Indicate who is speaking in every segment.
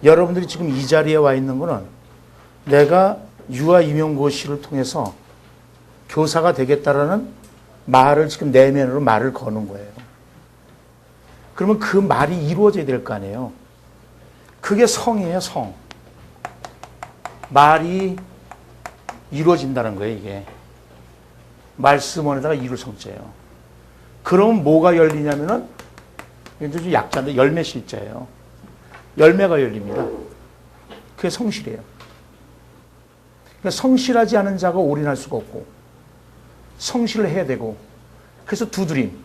Speaker 1: 여러분들이 지금 이 자리에 와 있는 거는 내가 유아 임용고시를 통해서 교사가 되겠다라는 말을 지금 내면으로 말을 거는 거예요. 그러면 그 말이 이루어져야 될 거 아니에요. 그게 성이에요, 성. 말이 이루어진다는 거예요, 이게. 말씀원에다가 이룰 성자예요. 그러면 뭐가 열리냐면은, 이제 좀 약자인데 열매 실자예요. 열매가 열립니다. 그게 성실이에요. 그러니까 성실하지 않은 자가 올인할 수가 없고, 성실을 해야 되고, 그래서 두드림.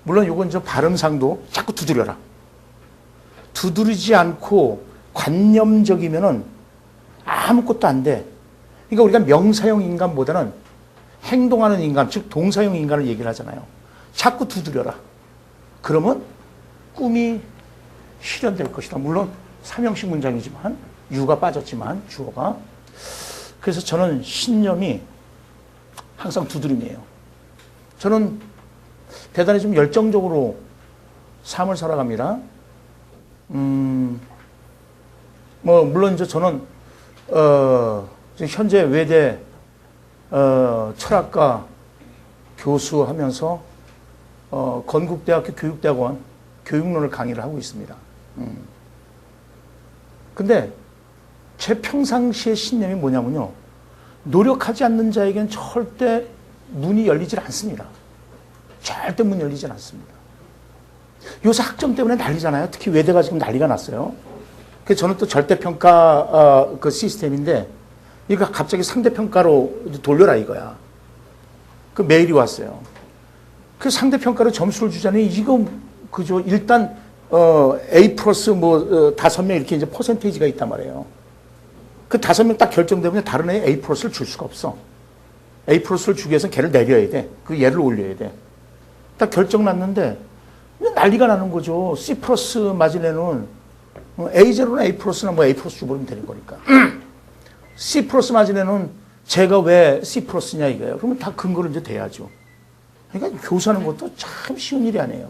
Speaker 1: 물론 이건 저 발음상도 자꾸 두드려라. 두드리지 않고 관념적이면은 아무것도 안 돼. 그러니까 우리가 명사형 인간보다는 행동하는 인간, 즉 동사형 인간을 얘기를 하잖아요. 자꾸 두드려라. 그러면 꿈이 실현될 것이다. 물론 삼형식 문장이지만 유가 빠졌지만 주어가. 그래서 저는 신념이 항상 두드림이에요. 저는 대단히 좀 열정적으로 삶을 살아갑니다. 물론 이제 저는 현재 외대 철학과 교수하면서 건국대학교 교육대학원 교육론을 강의를 하고 있습니다. 근데 제 평상시의 신념이 뭐냐면요. 노력하지 않는 자에게는 절대 문이 열리질 않습니다. 절대 문이 열리질 않습니다. 요새 학점 때문에 난리잖아요. 특히 외대가 지금 난리가 났어요. 그래서 저는 또 절대평가 그 시스템인데 이거 갑자기 상대평가로 돌려라 이거야. 그 메일이 왔어요. 그 상대평가로 점수를 주자니 이거 그죠. 일단 A 플러스 뭐 5명 이렇게 이제 퍼센테이지가 있단 말이에요. 그 5명 딱 결정되면 다른 애 A 플러스를 줄 수가 없어. A 플러스를 주기 위해서 걔를 내려야 돼. 그 얘를 올려야 돼. 딱 결정 났는데 난리가 나는 거죠. C 플러스 맞은 애는 A0나 A 플러스나 뭐 A 플러스 줘버리면 되는 거니까. C 플러스 맞은 애는 제가 왜 C 플러스냐 이거예요. 그러면 다 근거를 이제 대야죠. 그러니까 교사하는 것도 참 쉬운 일이 아니에요.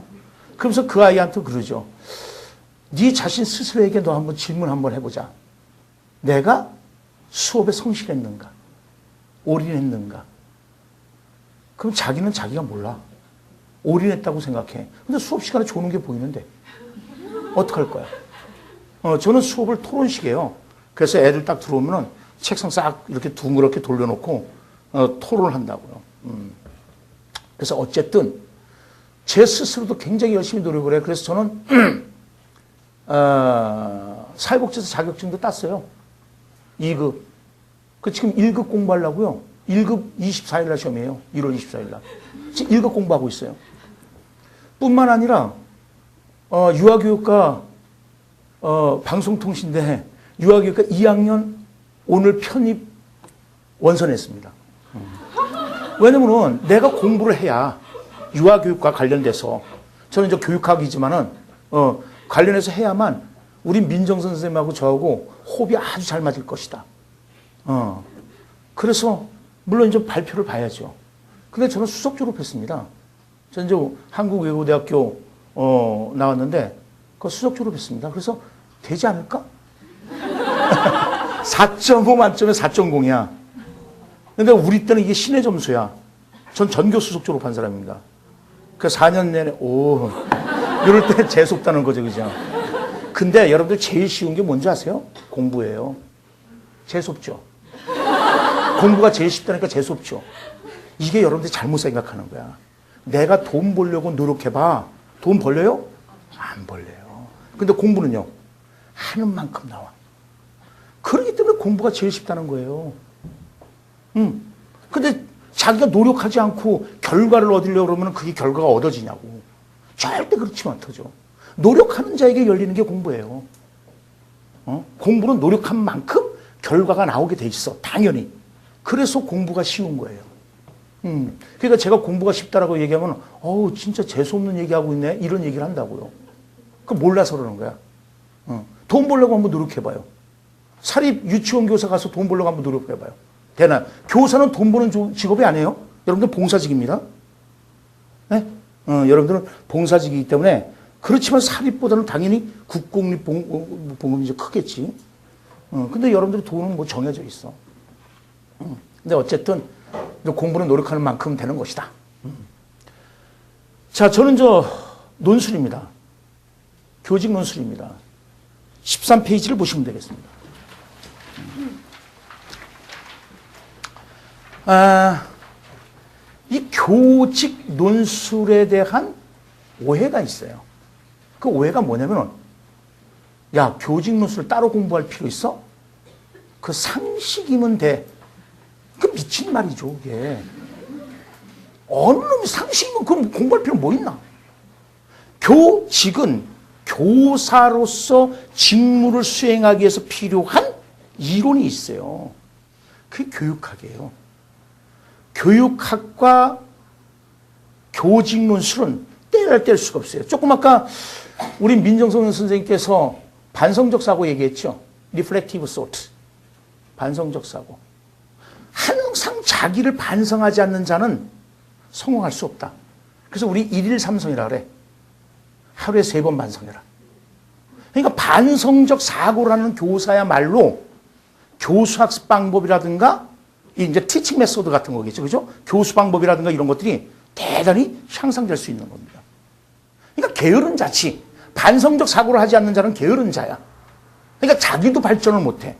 Speaker 1: 그러면서 그 아이한테 그러죠. 네 자신 스스로에게 너 한번 질문 한번 해보자. 내가 수업에 성실했는가? 올인했는가? 그럼 자기는 자기가 몰라. 올인했다고 생각해. 근데 수업 시간에 조는 게 보이는데 어떡할 거야? 저는 수업을 토론식이에요. 그래서 애들 딱 들어오면은 책상 싹 이렇게 둥그렇게 돌려놓고 토론을 한다고요. 그래서 어쨌든 제 스스로도 굉장히 열심히 노력을 해요. 그래서 저는 사회복지사 자격증도 땄어요. 2급. 그 지금 1급 공부하려고요. 1급 24일 날 시험이에요. 1월 24일 날. 지금 1급 공부하고 있어요. 뿐만 아니라 유아교육과 방송통신대 유아교육과 2학년 오늘 편입 원서냈습니다. 왜냐면은 내가 공부를 해야 유아교육과 관련돼서 저는 이제 교육학이지만은 관련해서 해야만 우리 민정선 선생님하고 저하고 호흡이 아주 잘 맞을 것이다. 그래서 물론 이제 발표를 봐야죠. 근데 저는 수석 졸업했습니다. 저는 이제 한국외국어대학교 나왔는데 그 수석 졸업했습니다. 그래서 되지 않을까? 4.5 만점에 4.0이야. 근데 우리 때는 이게 신의 점수야. 전 전교 수석 졸업한 사람입니다. 그 4년 내내 이럴 때 재수없다는 거죠, 그죠? 근데 여러분들 제일 쉬운 게 뭔지 아세요? 공부예요. 재수없죠. 공부가 제일 쉽다니까 재수없죠. 이게 여러분들이 잘못 생각하는 거야. 내가 돈 벌려고 노력해봐. 돈 벌려요? 안 벌려요. 근데 공부는요? 하는 만큼 나와. 그렇기 때문에 공부가 제일 쉽다는 거예요. 근데 자기가 노력하지 않고 결과를 얻으려고 그러면 그게 결과가 얻어지냐고. 절대 그렇지 못하죠. 노력하는 자에게 열리는 게 공부예요. 공부는 노력한 만큼 결과가 나오게 돼 있어. 당연히. 그래서 공부가 쉬운 거예요. 그러니까 제가 공부가 쉽다라고 얘기하면 진짜 재수없는 얘기하고 있네. 이런 얘기를 한다고요. 그 몰라서 그러는 거야. 돈 벌려고 한번 노력해봐요. 사립 유치원 교사 가서 돈 벌려고 한번 노력해봐요. 되나요? 교사는 돈 버는 직업이 아니에요. 여러분들 봉사직입니다. 네? 여러분들은 봉사직이기 때문에 그렇지만 사립보다는 당연히 국공립보험이 이제 크겠지. 근데 여러분들이 돈은 뭐 정해져 있어. 근데 어쨌든 공부는 노력하는 만큼 되는 것이다. 자, 저는 논술입니다. 교직 논술입니다. 13페이지를 보시면 되겠습니다. 이 교직 논술에 대한 오해가 있어요. 그 오해가 뭐냐면, 야, 교직 논술을 따로 공부할 필요 있어? 그 상식이면 돼. 그 미친 말이죠, 그게. 어느 놈이 상식이면 그럼 공부할 필요 뭐 있나? 교직은 교사로서 직무를 수행하기 위해서 필요한 이론이 있어요. 그게 교육학이에요. 교육학과 교직 논술은 뗄 수가 없어요. 조금 아까 우리 민정성 선생님께서 반성적 사고 얘기했죠. Reflective thought. 반성적 사고. 항상 자기를 반성하지 않는 자는 성공할 수 없다. 그래서 우리 일일삼성이라 그래. 하루에 3번 반성해라. 그러니까 반성적 사고라는 교사야말로 교수학습 방법이라든가 이제 티칭 메소드 같은 거겠죠. 그죠? 교수 방법이라든가 이런 것들이 대단히 향상될 수 있는 겁니다. 그러니까 게으른 자치. 반성적 사고를 하지 않는 자는 게으른 자야. 그러니까 자기도 발전을 못해.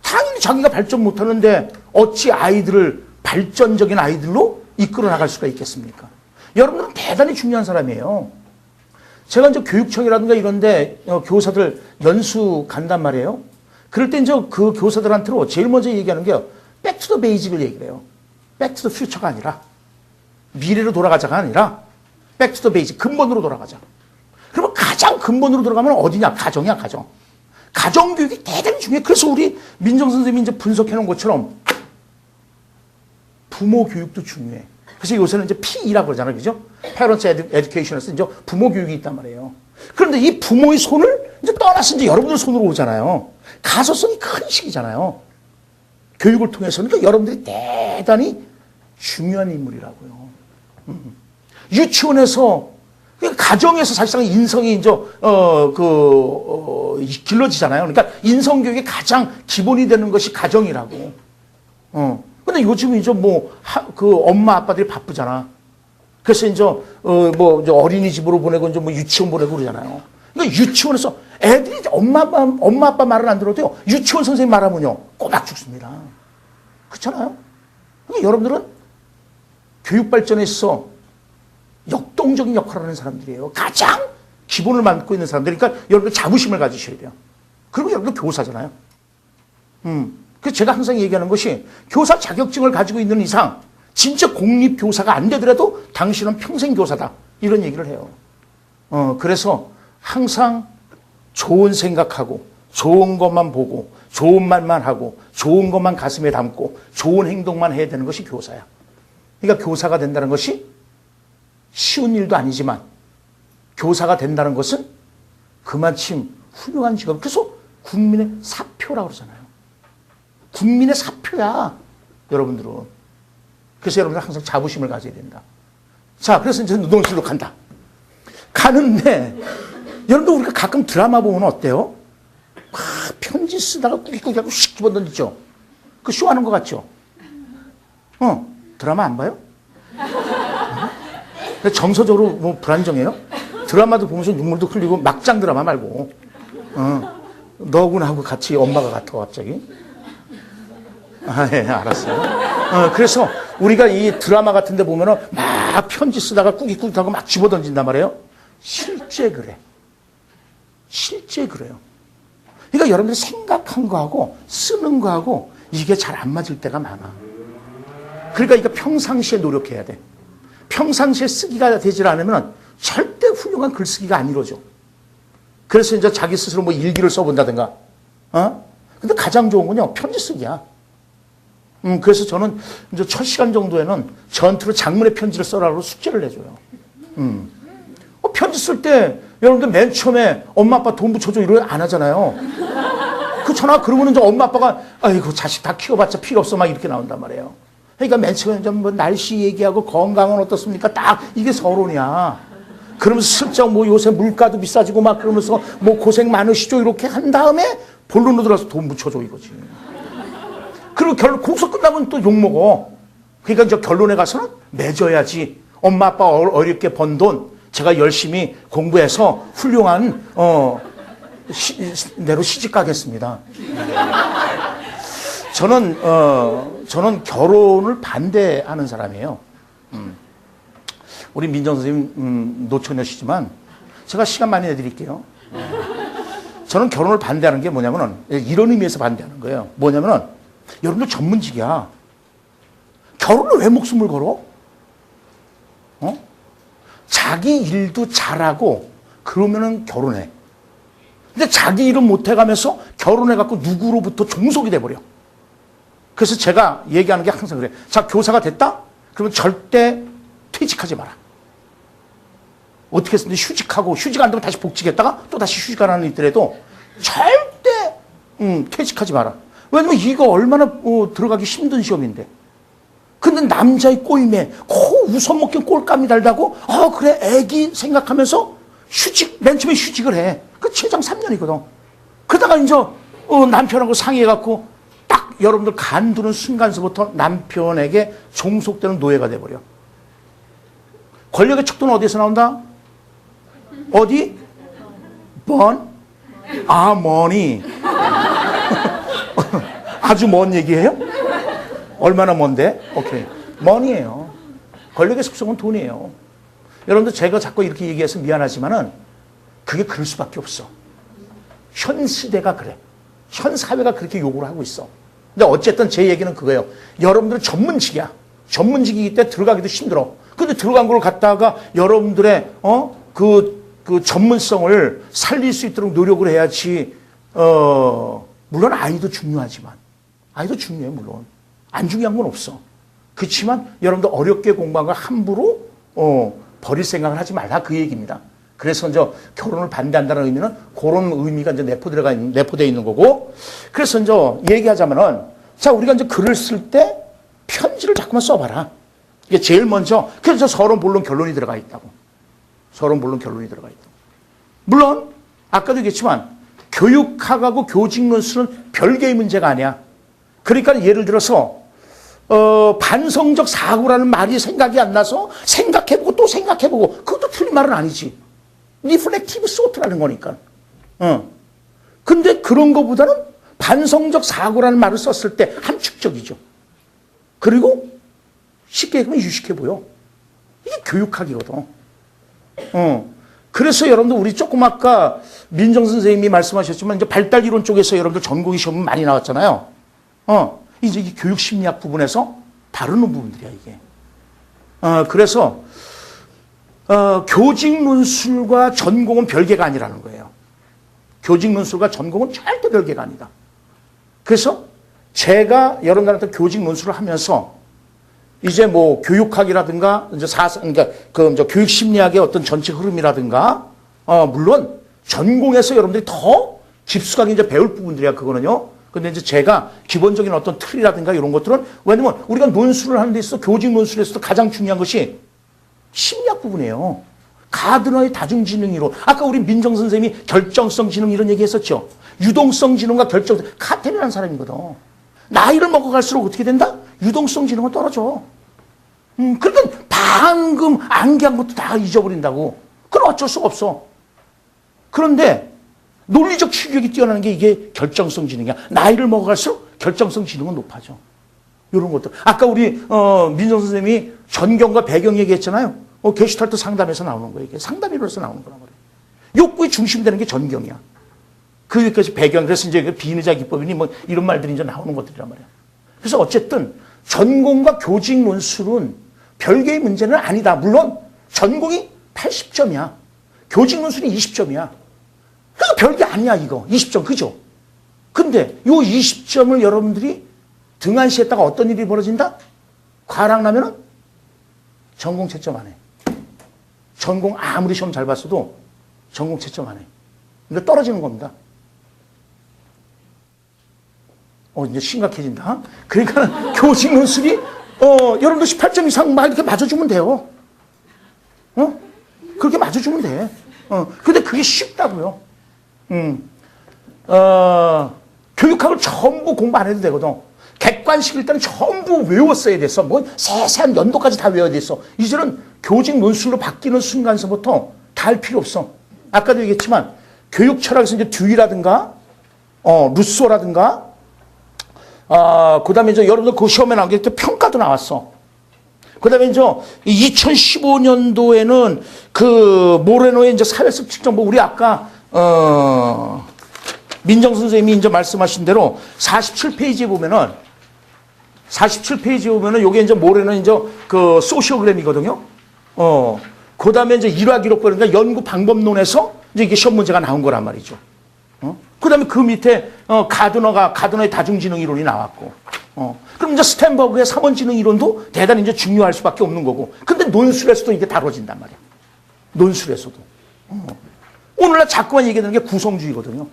Speaker 1: 당연히 자기가 발전 못하는데 어찌 아이들을 발전적인 아이들로 이끌어 나갈 수가 있겠습니까? 여러분들은 대단히 중요한 사람이에요. 제가 이제 교육청이라든가 이런데 교사들 연수 간단 말이에요. 그럴 때 이제 그 교사들한테로 제일 먼저 얘기하는 게 back to the basic을 얘기를 해요. back to the future가 아니라 미래로 돌아가자가 아니라 back to the basic, 근본으로 돌아가자. 그러면 가장 근본으로 들어가면 어디냐? 가정이야, 가정. 가정교육이 대단히 중요해. 그래서 우리 민정 선생님이 이제 분석해 놓은 것처럼 부모 교육도 중요해. 그래서 요새는 이제 P2라고 그러잖아요. 그죠? Parents Education에서 이제 부모 교육이 있단 말이에요. 그런데 이 부모의 손을 이제 떠나서 이제 여러분들 손으로 오잖아요. 가소성이 큰 시기잖아요. 교육을 통해서는 그러니까 여러분들이 대단히 중요한 인물이라고요. 유치원에서 가정에서 사실상 인성이 이제 길러지잖아요. 그러니까 인성 교육의 가장 기본이 되는 것이 가정이라고. 근데 요즘은 이제 엄마 아빠들이 바쁘잖아. 그래서 이제 이제 어린이집으로 보내고 이제 유치원 보내고 그러잖아요. 그러니까 유치원에서 애들이 엄마 아빠 말을 안 들어도요. 유치원 선생님 말하면요 꼬박 죽습니다. 그렇잖아요. 그러니까 여러분들은 교육 발전에 있어 역동적인 역할을 하는 사람들이에요. 가장 기본을 맡고 있는 사람들. 그러니까 여러분들 자부심을 가지셔야 돼요. 그리고 여러분들 교사잖아요. 그래서 제가 항상 얘기하는 것이 교사 자격증을 가지고 있는 이상 진짜 공립교사가 안 되더라도 당신은 평생 교사다. 이런 얘기를 해요. 그래서 항상 좋은 생각하고 좋은 것만 보고 좋은 말만 하고 좋은 것만 가슴에 담고 좋은 행동만 해야 되는 것이 교사야. 그러니까 교사가 된다는 것이 쉬운 일도 아니지만 교사가 된다는 것은 그만큼 훌륭한 직업. 그래서 국민의 사표라고 그러잖아요. 국민의 사표야, 여러분들은. 그래서 여러분들 항상 자부심을 가져야 된다. 자, 그래서 이제 논술로 간다. 가는데, 여러분들 우리가 가끔 드라마 보면 어때요? 막 편지 쓰다가 꾸깃꾸깃 하고 휙 집어던지죠? 그 쇼하는 것 같죠? 드라마 안 봐요? 정서적으로 불안정해요? 드라마도 보면서 눈물도 흘리고 막장 드라마 말고. 너구나 하고 같이 엄마가 같아, 갑자기. 예, 알았어요. 그래서 우리가 이 드라마 같은 데 보면은 막 편지 쓰다가 꾸깃꾸깃 하고 막 집어던진단 말이에요. 실제 그래. 실제 그래요. 그러니까 여러분들이 생각한 거하고 쓰는 거하고 이게 잘 안 맞을 때가 많아. 그러니까 이거 평상시에 노력해야 돼. 평상시에 쓰기가 되질 않으면 절대 훌륭한 글쓰기가 안 이루어져. 그래서 이제 자기 스스로 일기를 써본다든가. 근데 가장 좋은 건요, 편지 쓰기야. 그래서 저는 이제 첫 시간 정도에는 저한테로 장문의 편지를 써라고 숙제를 내줘요. 편지 쓸 때 여러분들 맨 처음에 엄마 아빠 돈 붙여줘 이러면 안 하잖아요. 그렇잖아. 그러면 이제 엄마 아빠가 아이고 자식 다 키워봤자 필요 없어 막 이렇게 나온단 말이에요. 그러니까 맨 처음에 좀 날씨 얘기하고 건강은 어떻습니까? 딱 이게 서론이야. 그러면서 슬쩍 뭐 요새 물가도 비싸지고 막 그러면서 뭐 고생 많으시죠 이렇게 한 다음에 본론으로 들어가서 돈 묻혀줘 이거지. 그리고 거기서 끝나면 또 욕먹어. 그러니까 이제 결론에 가서는 맺어야지. 엄마 아빠 어렵게 번 돈 제가 열심히 공부해서 훌륭한 내로 시집 가겠습니다. 저는 결혼을 반대하는 사람이에요. 우리 민정 선생님 노처녀시지만 제가 시간 많이 내드릴게요. 저는 결혼을 반대하는 게 뭐냐면은 이런 의미에서 반대하는 거예요. 뭐냐면은 여러분들 전문직이야. 결혼을 왜 목숨을 걸어? 자기 일도 잘하고 그러면은 결혼해. 근데 자기 일은 못해가면서 결혼해갖고 누구로부터 종속이 돼버려. 그래서 제가 얘기하는 게 항상 그래. 자, 교사가 됐다? 그러면 절대 퇴직하지 마라. 어떻게 했는데 휴직하고 휴직 안 되면 다시 복직했다가 또 다시 휴직하는 있더라도 절대 퇴직하지 마라. 왜냐면 이거 얼마나 들어가기 힘든 시험인데. 근데 남자의 꼬임에 우선 먹긴 꼴감이 달다고 그래 애기 생각하면서 맨 처음에 휴직을 해. 그 최장 3년이거든. 그러다가 이제 남편하고 상의해갖고 딱 여러분들 간두는 순간서부터 남편에게 종속되는 노예가 돼버려. 권력의 척도는 어디에서 나온다? 어디? 머니. 아주 먼 얘기예요? 얼마나 먼데? 오케이. 머니예요. 권력의 속성은 돈이에요. 여러분들 제가 자꾸 이렇게 얘기해서 미안하지만은 그게 그럴 수밖에 없어. 현 시대가 그래. 현 사회가 그렇게 요구를 하고 있어. 근데 어쨌든 제 얘기는 그거예요. 여러분들은 전문직이야. 전문직이기 때문에 들어가기도 힘들어. 근데 들어간 걸 갖다가 여러분들의 그 전문성을 살릴 수 있도록 노력을 해야지. 물론 아이도 중요하지만 아이도 중요해 물론. 안 중요한 건 없어. 그렇지만 여러분들 어렵게 공부한 걸 함부로 버릴 생각을 하지 말라 그 얘기입니다. 그래서 이제 결혼을 반대한다는 의미는 그런 의미가 이제 내포되어 있는 거고. 그래서 이제 얘기하자면은 자 우리가 이제 글을 쓸 때 편지를 자꾸만 써봐라. 이게 제일 먼저 그래서 서론 본론 결론이 들어가 있다고. 서론 본론 결론이 들어가 있다고. 물론 아까도 얘기했지만 교육학하고 교직 논술은 별개의 문제가 아니야. 그러니까 예를 들어서 반성적 사고라는 말이 생각이 안 나서 생각해보고 또 생각해보고 그것도 틀린 말은 아니지. 리플렉티브 소트라는 거니까. 근데 그런 거보다는 반성적 사고라는 말을 썼을 때 함축적이죠. 그리고 쉽게 얘기하면 유식해 보여. 이게 교육학이거든. 그래서 여러분들 우리 조금 아까 민정 선생님이 말씀하셨지만 이제 발달 이론 쪽에서 여러분들 전공의 시험이 많이 나왔잖아요. 이제 이 교육 심리학 부분에서 다루는 부분들이야, 이게. 그래서, 교직 논술과 전공은 별개가 아니라는 거예요. 교직 논술과 전공은 절대 별개가 아니다. 그래서 제가 여러분들한테 교직 논술을 하면서 이제 뭐 교육학이라든가 이제 그러니까 그 이제 교육 심리학의 어떤 전체 흐름이라든가, 물론 전공에서 여러분들이 더 깊숙하게 이제 배울 부분들이야, 그거는요. 근데 이제 제가 기본적인 어떤 틀이라든가 이런 것들은 왜냐면 우리가 논술을 하는 데 있어 교직 논술에서도 가장 중요한 것이 심리학 부분이에요. 가드너의 다중지능 이론. 아까 우리 민정 선생님이 결정성 지능 이런 얘기 했었죠. 유동성 지능과 결정성. 카텐이라는 사람이거든. 나이를 먹어갈수록 어떻게 된다? 유동성 지능은 떨어져. 그러니까 방금 암기한 것도 다 잊어버린다고. 그건 어쩔 수가 없어. 그런데 논리적 추격이 뛰어나는 게 이게 결정성 지능이야. 나이를 먹어갈수록 결정성 지능은 높아져. 이런 것들. 아까 우리 민정 선생님이 전경과 배경 얘기했잖아요. 게슈탈트 상담에서 나오는 거예요. 이게 상담이로서 나오는 거란 말이에요. 욕구의 중심이 되는 게 전경이야. 그것까지 배경. 그래서 이제 비인의자 기법이니 뭐 이런 말들이 이제 나오는 것들이란 말이야. 그래서 어쨌든 전공과 교직 논술은 별개의 문제는 아니다. 물론 전공이 80점이야. 교직 논술이 20점이야. 그러니까 별게 아니야, 이거. 20점, 그죠? 근데 요 20점을 여러분들이 등한시했다가 어떤 일이 벌어진다? 과락나면은 전공 채점 안 해. 전공 아무리 시험 잘 봤어도 전공 채점 안 해. 그러니까 떨어지는 겁니다. 이제 심각해진다. 그러니까 교직 논술이 여러분들 18점 이상 막 이렇게 맞아주면 돼요. 그렇게 맞춰주면 돼. 근데 그게 쉽다고요. 교육학을 전부 공부 안 해도 되거든. 객관식 일단 전부 외웠어야 됐어. 뭐 세세한 연도까지 다 외워야 됐어. 이제는 교직 논술로 바뀌는 순간서부터 다 할 필요 없어. 아까도 얘기했지만 교육 철학에서 이제 듀이라든가 루소라든가 그다음에 이제 여러분들 그 시험에 나온 게 또 평가도 나왔어. 그다음에 이제 2015년도에는 그 모레노의 이제 사회적 측정보 우리 아까 민정 선생님이 이제 말씀하신 대로 47페이지에 보면은 요게 이제 모레는 이제 그 소시오그램이거든요. 그다음에 이제 일화 기록 그러니까 연구 방법론에서 이제 이게 시험 문제가 나온 거란 말이죠. 그다음에 그 밑에 가드너의 다중지능 이론이 나왔고. 그럼 이제 스탠버그의 3원 지능 이론도 대단히 이제 중요할 수밖에 없는 거고. 근데 논술에서도 이게 다뤄진단 말이야. 논술에서도. 오늘날 자꾸만 얘기하는 게 구성주의거든요.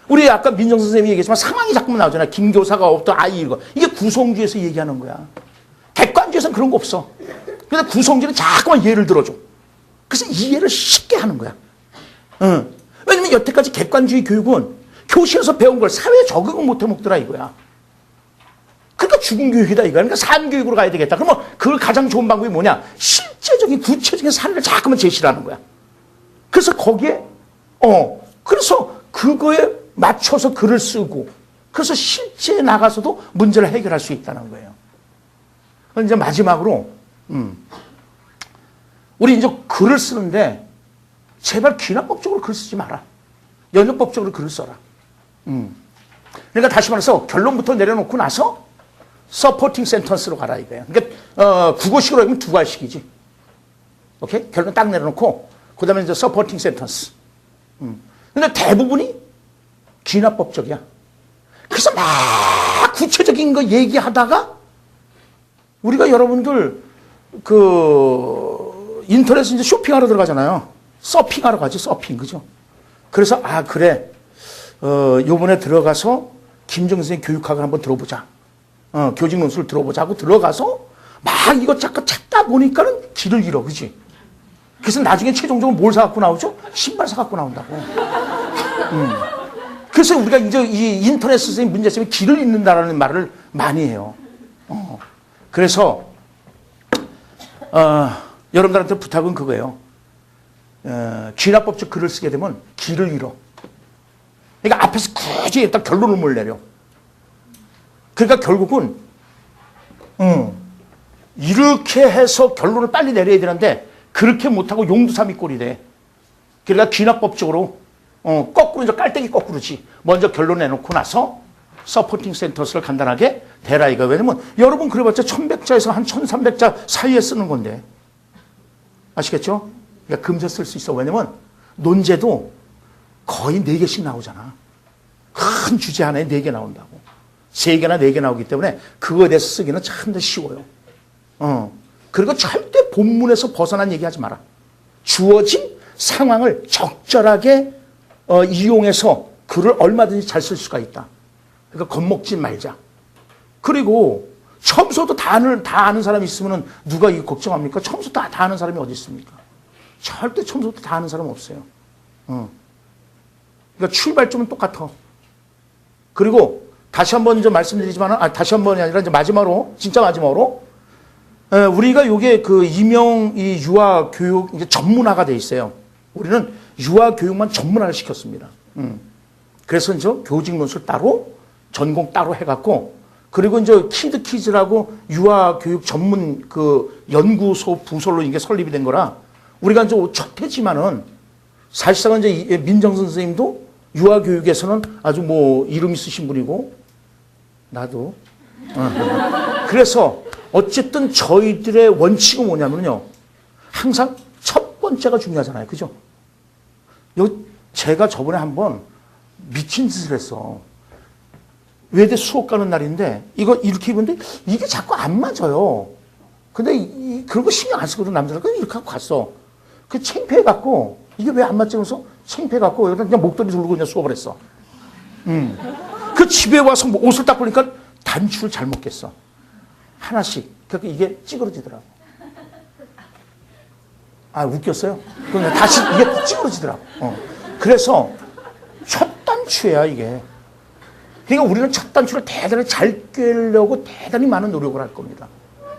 Speaker 1: 우리 아까 민정 선생님이 얘기했지만 상황이 자꾸만 나오잖아요. 김교사가 없던 아이 이거. 이게 구성주의에서 얘기하는 거야. 객관주의에서는 그런 거 없어. 근데 구성주의는 자꾸만 예를 들어줘. 그래서 이해를 쉽게 하는 거야. 왜냐면 여태까지 객관주의 교육은 교실에서 배운 걸 사회에 적응을 못 해먹더라 이거야. 그러니까 죽은 교육이다 이거야. 그러니까 산교육으로 가야 되겠다. 그러면 그 가장 좋은 방법이 뭐냐? 실제적인 구체적인 사례를 자꾸만 제시를 하는 거야. 그래서 거기에 그래서 그거에 맞춰서 글을 쓰고 그래서 실제에 나가서도 문제를 해결할 수 있다는 거예요. 그럼 이제 마지막으로 우리 이제 글을 쓰는데 제발 귀납법적으로 글 쓰지 마라. 연역법적으로 글을 써라. 그러니까 다시 말해서 결론부터 내려놓고 나서 서포팅 센턴스로 가라 이거예요. 그러니까 국어식으로 하면 두 가지식이지. 오케이? 결론 딱 내려놓고 그다음에 이제 서포팅 센턴스. 근데 대부분이 귀납법적이야. 그래서 막 구체적인 거 얘기하다가 우리가 여러분들 그 인터넷에 이제 쇼핑하러 들어가잖아요. 서핑하러 가지, 서핑. 그죠? 그래서 그래. 요번에 들어가서 김정 선생님 교육학을 한번 들어보자. 교직 논술을 들어보자 하고 들어가서 막 이거 자꾸 찾다 보니까는 길을 잃어. 그지? 그래서 나중에 최종적으로 뭘 사갖고 나오죠? 신발 사갖고 나온다고. 그래서 우리가 이제 이 인터넷 선생님 문제점이 길을 잃는다라는 말을 많이 해요. 그래서, 여러분들한테 부탁은 그거예요. 귀납법적 글을 쓰게 되면 길을 잃어. 그러니까 앞에서 굳이 일단 결론을 못 내려. 그러니까 결국은 이렇게 해서 결론을 빨리 내려야 되는데 그렇게 못하고 용두사미 꼴이 돼. 그러니까 귀납법적으로 거꾸로 이제 깔때기 거꾸로지. 먼저 결론 내놓고 나서 서포팅 센터스를 간단하게 대라 이거. 왜냐면 여러분 그래봤자 1100자에서 한 1300자 사이에 쓰는 건데. 아시겠죠? 그러니까 금세 쓸 수 있어. 왜냐면 논제도 거의 4개씩 나오잖아. 큰 주제 하나에 4개 나온다고. 3개나 4개 나오기 때문에 그거에 대해서 쓰기는 참 더 쉬워요. 그리고 절대 본문에서 벗어난 얘기하지 마라. 주어진 상황을 적절하게 이용해서 글을 얼마든지 잘 쓸 수가 있다. 그러니까 겁먹지 말자. 그리고 처음부터 다 아는 사람이 있으면 누가 이거 걱정합니까? 처음부터 다 아는 사람이 어디 있습니까? 절대 처음부터 다 아는 사람 없어요. 그러니까 출발점은 똑같아. 그리고 다시 한번 좀 말씀드리지만, 다시 한 번이 아니라 이제 마지막으로, 진짜 마지막으로, 우리가 요게 그 이 유아 교육 이제 전문화가 돼 있어요. 우리는 유아 교육만 전문화를 시켰습니다. 그래서 이제 교직 논술 따로, 전공 따로 해갖고, 그리고 이제 키드 키즈라고 유아 교육 전문 그 연구소 부설로 이게 설립이 된 거라, 우리가 이제 첫 해지만은 사실상은 이제 민정선 선생님도 유아 교육에서는 아주 뭐 이름 있으신 분이고, 나도. 그래서 어쨌든 저희들의 원칙은 뭐냐면요. 항상 첫 번째가 중요하잖아요. 그죠? 제가 저번에 한번 미친 짓을 했어. 외대 수업 가는 날인데, 이거 이렇게 입었는데, 이게 자꾸 안 맞아요. 근데 그런 거 신경 안 쓰거든, 남자들. 그냥 이렇게 하고 갔어. 그 창피해갖고, 이게 왜 안 맞지? 그래서 창피해갖고, 그냥 목도리 두르고 그냥 수업을 했어. 그 집에 와서 뭐 옷을 딱 보니까 단추를 잘못 꼈어. 하나씩. 그러니까 이게 찌그러지더라고. 아, 웃겼어요? 그러니까 다시 이게 또 찌그러지더라고. 그래서 첫 단추야, 이게. 그러니까 우리는 첫 단추를 대단히 잘 꿰려고 대단히 많은 노력을 할 겁니다.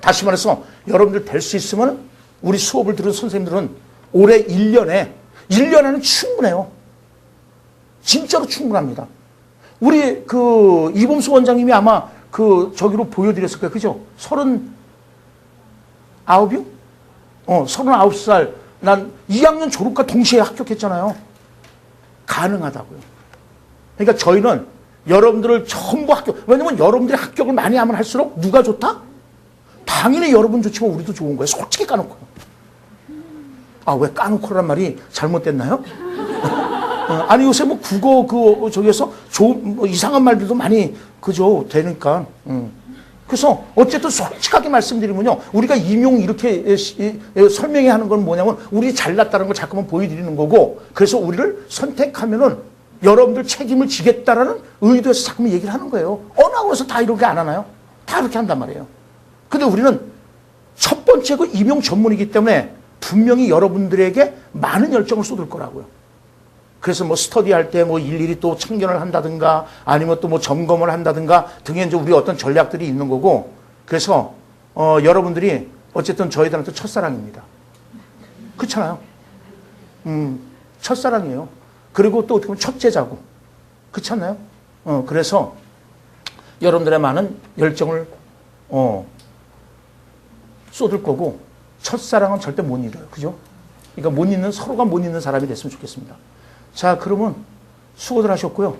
Speaker 1: 다시 말해서 여러분들 될 수 있으면 우리 수업을 들은 선생님들은 올해 1년에는 충분해요. 진짜로 충분합니다. 우리 그 이범수 원장님이 아마 그 저기로 보여드렸을 거예요. 그죠? 39이요? 39살. 난 2학년 졸업과 동시에 합격했잖아요. 가능하다고요. 그러니까 저희는 여러분들을 전부 왜냐면 여러분들이 합격을 많이 하면 할수록 누가 좋다? 당연히 여러분 좋지만 우리도 좋은 거예요. 솔직히 까놓고. 아, 왜 까놓고란 말이 잘못됐나요? 아니, 요새 뭐 국어 저기에서 뭐 이상한 말들도 많이 그죠 되니까. 그래서 어쨌든 솔직하게 말씀드리면요, 우리가 임용 이렇게 설명해 하는 건 뭐냐면 우리 잘났다는 걸 자꾸만 보여드리는 거고, 그래서 우리를 선택하면은 여러분들 책임을 지겠다라는 의도에서 자꾸만 얘기를 하는 거예요. 어느 학원에서 다 이렇게 안 하나요? 다 그렇게 한단 말이에요. 근데 우리는 첫 번째 그 임용 전문이기 때문에 분명히 여러분들에게 많은 열정을 쏟을 거라고요. 그래서 뭐 스터디할 때 뭐 일일이 또 참견을 한다든가 아니면 또 뭐 점검을 한다든가 등의 이제 우리 어떤 전략들이 있는 거고, 그래서 여러분들이 어쨌든 저희들한테 첫사랑입니다. 그렇잖아요. 첫사랑이에요. 그리고 또 어떻게 보면 첫째자고. 그렇지 않나요? 그래서 여러분들의 많은 열정을 쏟을 거고, 첫사랑은 절대 못 잃어요. 그죠? 그러니까 서로가 못 잊는 사람이 됐으면 좋겠습니다. 자, 그러면 수고들 하셨고요.